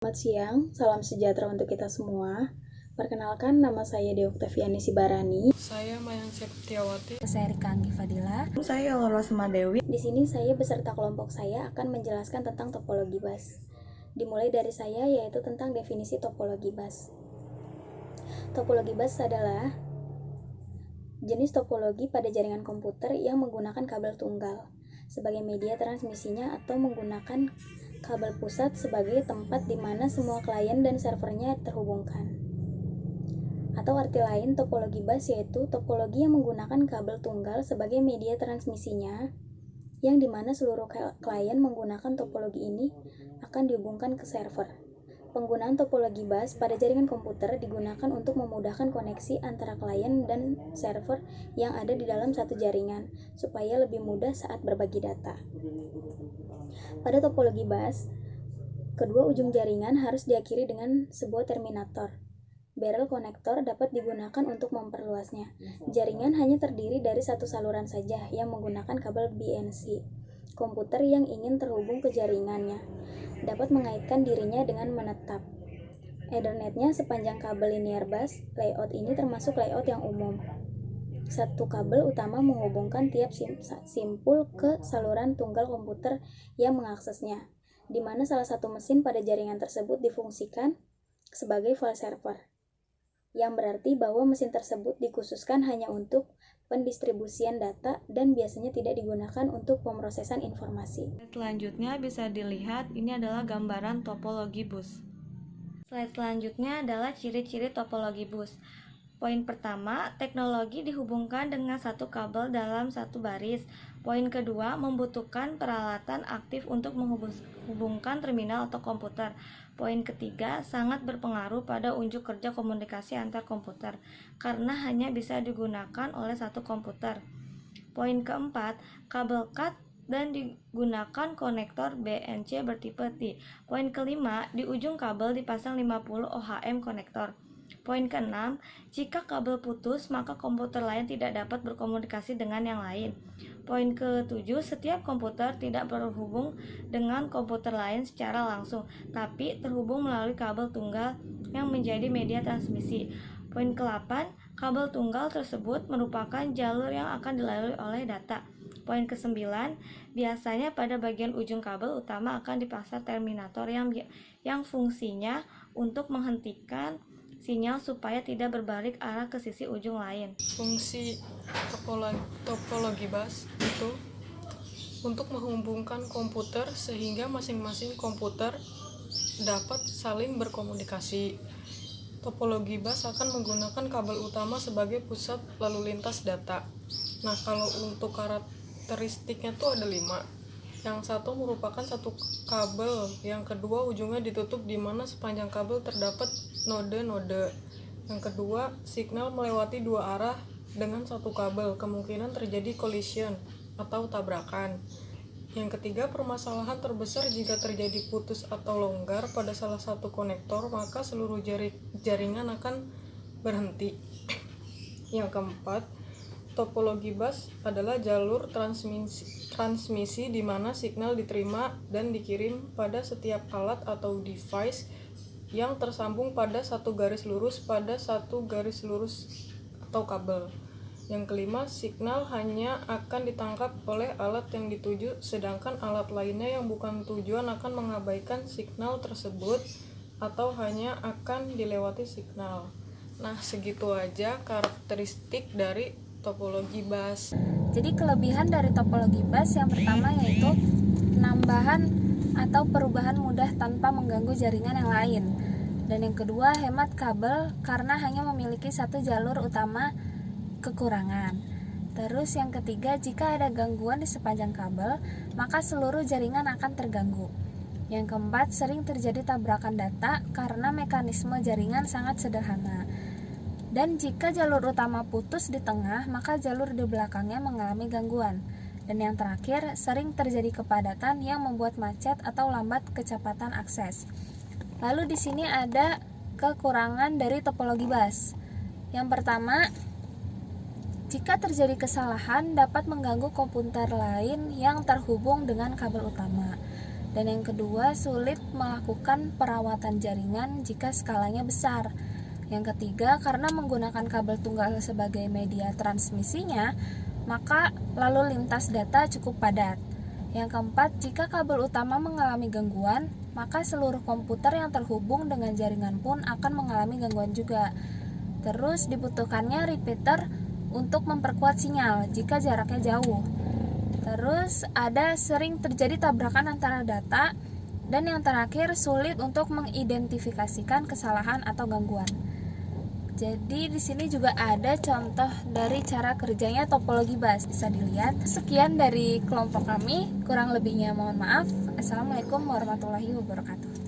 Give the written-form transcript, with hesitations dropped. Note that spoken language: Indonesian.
Selamat siang, salam sejahtera untuk kita semua. Perkenalkan, nama saya Dewi Oktaviani Sibarani. Saya Mayang Septiawati. Saya Rika Anggi Fadila. Saya Lolosma Dewi. Di sini saya beserta kelompok saya akan menjelaskan tentang topologi bus. Dimulai dari saya, yaitu tentang definisi topologi bus. Topologi bus adalah jenis topologi pada jaringan komputer yang menggunakan kabel tunggal sebagai media transmisinya atau menggunakan kabel pusat sebagai tempat di mana semua klien dan servernya terhubungkan. Atau arti lain, topologi bus yaitu topologi yang menggunakan kabel tunggal sebagai media transmisinya, yang dimana seluruh klien menggunakan topologi ini akan dihubungkan ke server. Penggunaan topologi bus pada jaringan komputer digunakan untuk memudahkan koneksi antara klien dan server yang ada di dalam satu jaringan, supaya lebih mudah saat berbagi data. Pada topologi bus, kedua ujung jaringan harus diakhiri dengan sebuah terminator. Barrel konektor dapat digunakan untuk memperluasnya. Jaringan hanya terdiri dari satu saluran saja yang menggunakan kabel BNC. Komputer yang ingin terhubung ke jaringannya dapat mengaitkan dirinya dengan menetap. Ethernetnya sepanjang kabel linear bus. Layout ini termasuk layout yang umum. Satu kabel utama menghubungkan tiap simpul ke saluran tunggal komputer yang mengaksesnya, di mana salah satu mesin pada jaringan tersebut difungsikan sebagai file server, yang berarti bahwa mesin tersebut dikhususkan hanya untuk pendistribusian data dan biasanya tidak digunakan untuk pemrosesan informasi. Selanjutnya bisa dilihat, ini adalah gambaran topologi bus. Slide selanjutnya adalah ciri-ciri topologi bus. Poin pertama, teknologi dihubungkan dengan satu kabel dalam satu baris. Poin kedua, membutuhkan peralatan aktif untuk menghubungkan terminal atau komputer. Poin ketiga, sangat berpengaruh pada unjuk kerja komunikasi antar komputer, karena hanya bisa digunakan oleh satu komputer. Poin keempat, kabel CAT dan digunakan konektor BNC bertipe T. Poin kelima, di ujung kabel dipasang 50 ohm konektor. Poin keenam, jika kabel putus, maka komputer lain tidak dapat berkomunikasi dengan yang lain. Poin ketujuh, setiap komputer tidak terhubung dengan komputer lain secara langsung, tapi terhubung melalui kabel tunggal yang menjadi media transmisi. Poin ke-8, kabel tunggal tersebut merupakan jalur yang akan dilalui oleh data. Poin ke-9, biasanya pada bagian ujung kabel utama akan dipasang terminator yang fungsinya untuk menghentikan sinyal supaya tidak berbalik arah ke sisi ujung lain. Fungsi topologi bus itu untuk menghubungkan komputer sehingga masing-masing komputer dapat saling berkomunikasi. Topologi bus akan menggunakan kabel utama sebagai pusat lalu lintas data. Nah, kalau untuk karakteristiknya tuh ada 5. Yang satu merupakan satu kabel, yang kedua ujungnya ditutup di mana sepanjang kabel terdapat node-node. Yang kedua, signal melewati dua arah dengan satu kabel, kemungkinan terjadi collision atau tabrakan. Yang ketiga, permasalahan terbesar jika terjadi putus atau longgar pada salah satu konektor, maka seluruh jaringan akan berhenti. Yang keempat, topologi bus adalah jalur transmisi di mana signal diterima dan dikirim pada setiap alat atau device yang tersambung pada satu garis lurus pada satu garis lurus atau kabel. Yang kelima, signal hanya akan ditangkap oleh alat yang dituju, sedangkan alat lainnya yang bukan tujuan akan mengabaikan signal tersebut atau hanya akan dilewati signal. Nah, segitu aja karakteristik dari topologi bus. Jadi kelebihan dari topologi bus yang pertama yaitu penambahan atau perubahan mudah tanpa mengganggu jaringan yang lain. Dan yang kedua, hemat kabel karena hanya memiliki satu jalur utama kekurangan. Terus yang ketiga, jika ada gangguan di sepanjang kabel, maka seluruh jaringan akan terganggu. Yang keempat, sering terjadi tabrakan data karena mekanisme jaringan sangat sederhana. Dan jika jalur utama putus di tengah, maka jalur di belakangnya mengalami gangguan. Dan yang terakhir, sering terjadi kepadatan yang membuat macet atau lambat kecepatan akses. Lalu di sini ada kekurangan dari topologi bus. Yang pertama, jika terjadi kesalahan dapat mengganggu komputer lain yang terhubung dengan kabel utama. Dan yang kedua, sulit melakukan perawatan jaringan jika skalanya besar. Yang ketiga, karena menggunakan kabel tunggal sebagai media transmisinya, maka lalu lintas data cukup padat. Yang keempat, jika kabel utama mengalami gangguan, maka seluruh komputer yang terhubung dengan jaringan pun akan mengalami gangguan juga. Terus dibutuhkannya repeater untuk memperkuat sinyal jika jaraknya jauh. Terus ada sering terjadi tabrakan antara data, dan yang terakhir sulit untuk mengidentifikasikan kesalahan atau gangguan. Jadi di sini juga ada contoh dari cara kerjanya topologi bus, bisa dilihat. Sekian dari kelompok kami, kurang lebihnya mohon maaf. Assalamualaikum warahmatullahi wabarakatuh.